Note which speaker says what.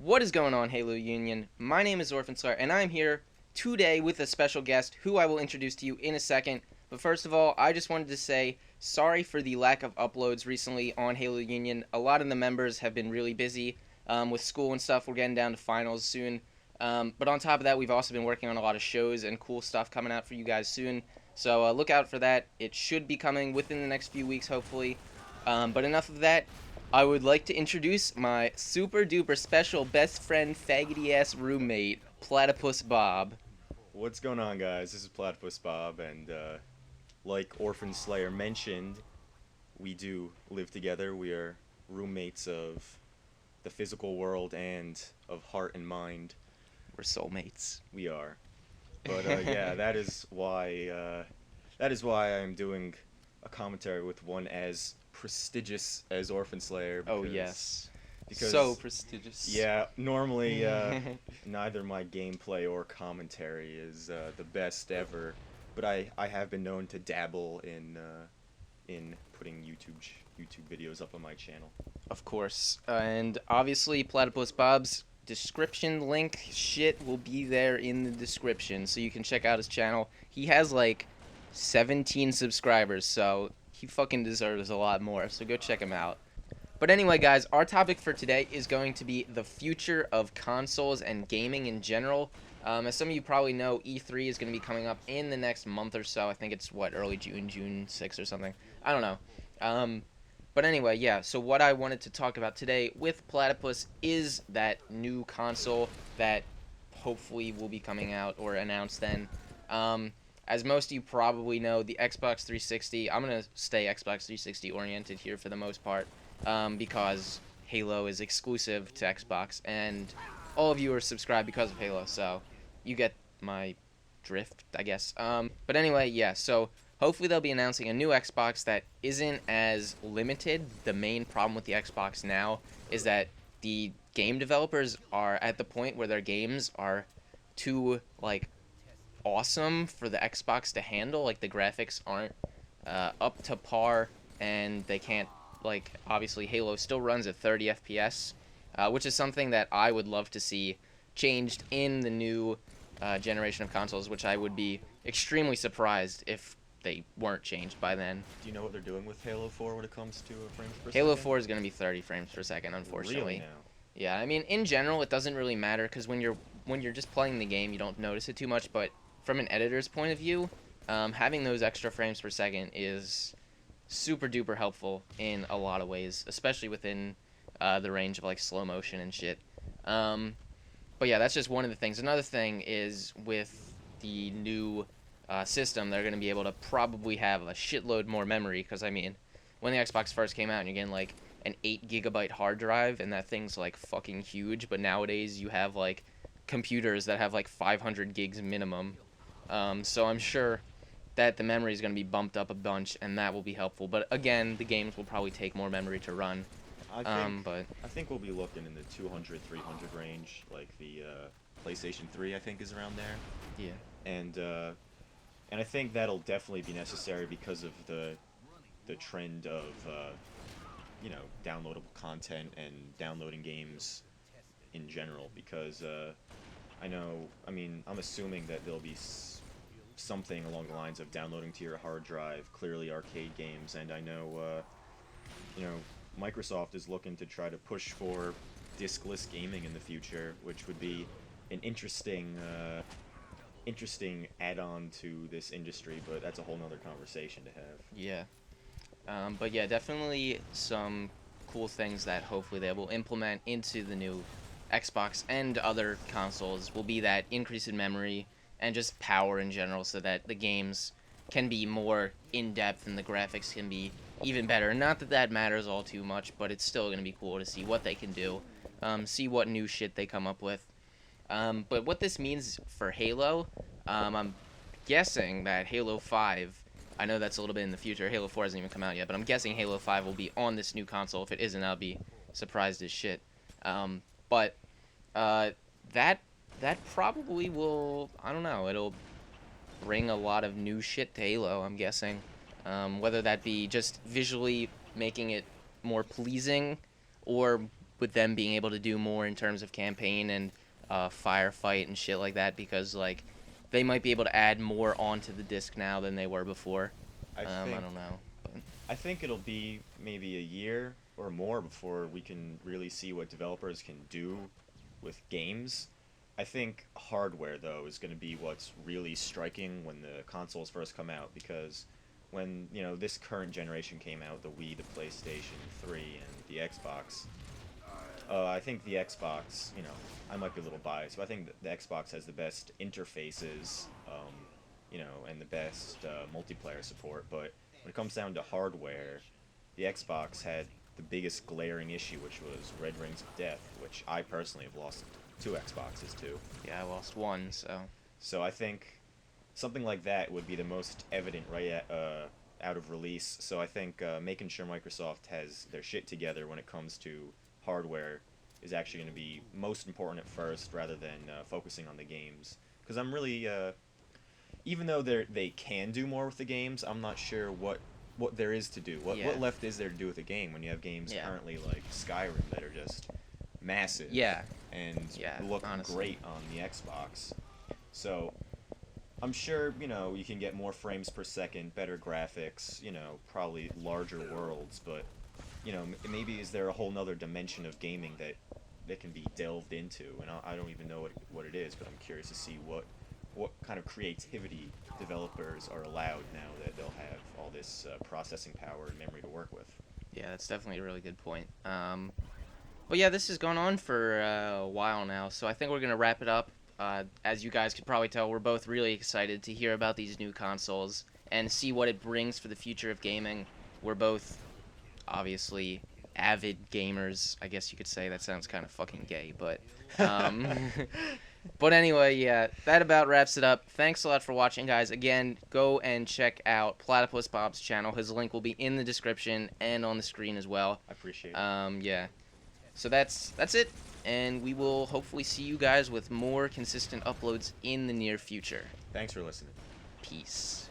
Speaker 1: What is going on, Halo Union? My name is Orphanslayer, and I'm here today with a special guest who I will introduce to you in a second. But first of all, I just wanted to say sorry for the lack of uploads recently on Halo Union. A lot of the members have been really busy with school and stuff. We're getting down to finals soon. But on top of that, we've also been working on a lot of shows and cool stuff coming out for you guys soon. So look out for that. It should be coming within the next few weeks, hopefully. But enough of that. I would like to introduce my super duper special best friend faggoty ass roommate, Platypus Bob.
Speaker 2: What's going on, guys? This is Platypus Bob, and like Orphanslayer mentioned, we do live together. We are roommates of the physical world and of heart and mind.
Speaker 1: We're soulmates.
Speaker 2: We are. But yeah, that is why I'm doing a commentary with one as prestigious as Orphanslayer.
Speaker 1: Oh yes.
Speaker 2: Because
Speaker 1: so prestigious.
Speaker 2: Yeah, normally neither my gameplay or commentary is the best ever, but I have been known to dabble in putting YouTube videos up on my channel.
Speaker 1: Of course. And obviously Platypus Bob's description link shit will be there in the description, so you can check out his channel. He has like 17 subscribers, so he fucking deserves a lot more, so go check him out. But anyway, guys, our topic for today is going to be the future of consoles and gaming in general. As some of you probably know, E3 is going to be coming up in the next month or so. I think it's, early June, June 6th or something. I don't know. But anyway, yeah, so what I wanted to talk about today with Platypus is that new console that hopefully will be coming out or announced then. As most of you probably know, the Xbox 360, I'm going to stay Xbox 360 oriented here for the most part, because Halo is exclusive to Xbox, and all of you are subscribed because of Halo, so you get my drift, I guess. But anyway, yeah, so hopefully they'll be announcing a new Xbox that isn't as limited. The main problem with the Xbox now is that the game developers are at the point where their games are too, awesome for the Xbox to handle. Like, the graphics aren't up to par, and they can't, obviously Halo still runs at 30 FPS, which is something that I would love to see changed in the new generation of consoles, which I would be extremely surprised if they weren't changed by then.
Speaker 2: Do you know what they're doing with Halo 4 when it comes to frames per second?
Speaker 1: Halo 4 is going to be 30 frames per second, unfortunately.
Speaker 2: Really now?
Speaker 1: Yeah, I mean, in general, it doesn't really matter, because when you're just playing the game, you don't notice it too much, but from an editor's point of view, having those extra frames per second is super duper helpful in a lot of ways, especially within the range of slow motion and shit. But yeah, that's just one of the things. Another thing is with the new system, they're going to be able to probably have a shitload more memory, because I mean, when the Xbox first came out, and you're getting an 8 GB hard drive, and that thing's fucking huge, but nowadays you have computers that have 500 gigs minimum. So I'm sure that the memory is going to be bumped up a bunch, and that will be helpful. But again, the games will probably take more memory to run.
Speaker 2: I think we'll be looking in the 200, 300 range, like the PlayStation 3, I think, is around there.
Speaker 1: Yeah.
Speaker 2: And I think that'll definitely be necessary because of the trend of downloadable content and downloading games in general. Because I'm assuming that there'll be something along the lines of downloading to your hard drive, clearly arcade games, and I know Microsoft is looking to try to push for diskless gaming in the future, which would be an interesting add-on to this industry, but that's a whole nother conversation to have.
Speaker 1: Yeah. But yeah, definitely some cool things that hopefully they will implement into the new Xbox and other consoles will be that increase in memory and just power in general, so that the games can be more in-depth and the graphics can be even better. Not that that matters all too much, but it's still going to be cool to see what they can do, see what new shit they come up with. But what this means for Halo, I'm guessing that Halo 5, I know that's a little bit in the future, Halo 4 hasn't even come out yet, but I'm guessing Halo 5 will be on this new console. If it isn't, I'll be surprised as shit. But that probably will, I don't know, it'll bring a lot of new shit to Halo, I'm guessing. Whether that be just visually making it more pleasing, or with them being able to do more in terms of campaign and firefight and shit like that, because like they might be able to add more onto the disc now than they were before.
Speaker 2: I
Speaker 1: I
Speaker 2: think
Speaker 1: don't know. But
Speaker 2: I think it'll be maybe a year or more before we can really see what developers can do with games. I think hardware though is going to be what's really striking when the consoles first come out, because when, you know, this current generation came out, the Wii, the PlayStation 3, and the Xbox, I think the Xbox, you know, I might be a little biased, but I think that the Xbox has the best interfaces, you know, and the best multiplayer support. But when it comes down to hardware, the Xbox had the biggest glaring issue, which was Red Rings of Death, which I personally have lost 2 Xboxes to.
Speaker 1: yeah, I lost one, so
Speaker 2: So I think something like that would be the most evident right out of release. So I think making sure Microsoft has their shit together when it comes to hardware is actually going to be most important at first, rather than focusing on the games. Because I'm really, even though they can do more with the games, I'm not sure what there is to do. What left is there to do with a game when you have games currently like Skyrim that are just massive and look
Speaker 1: honestly
Speaker 2: great on the Xbox. So I'm sure, you know, you can get more frames per second, better graphics, you know, probably larger worlds, but, you know, maybe is there a whole nother dimension of gaming that can be delved into? And I don't even know what it is, but I'm curious to see what kind of creativity developers are allowed now that they'll have all this processing power and memory to work with.
Speaker 1: yeah, that's definitely a really good point. But yeah, this has gone on for a while now, so I think we're gonna wrap it up. As you guys could probably tell, we're both really excited to hear about these new consoles and see what it brings for the future of gaming. We're both obviously avid gamers, I guess you could say. That sounds kind of fucking gay, but but anyway, yeah, that about wraps it up. Thanks a lot for watching, guys. Again, go and check out Platypus Bob's channel. His link will be in the description and on the screen as well.
Speaker 2: I appreciate it.
Speaker 1: Yeah. So that's it, and we will hopefully see you guys with more consistent uploads in the near future.
Speaker 2: Thanks for listening.
Speaker 1: Peace.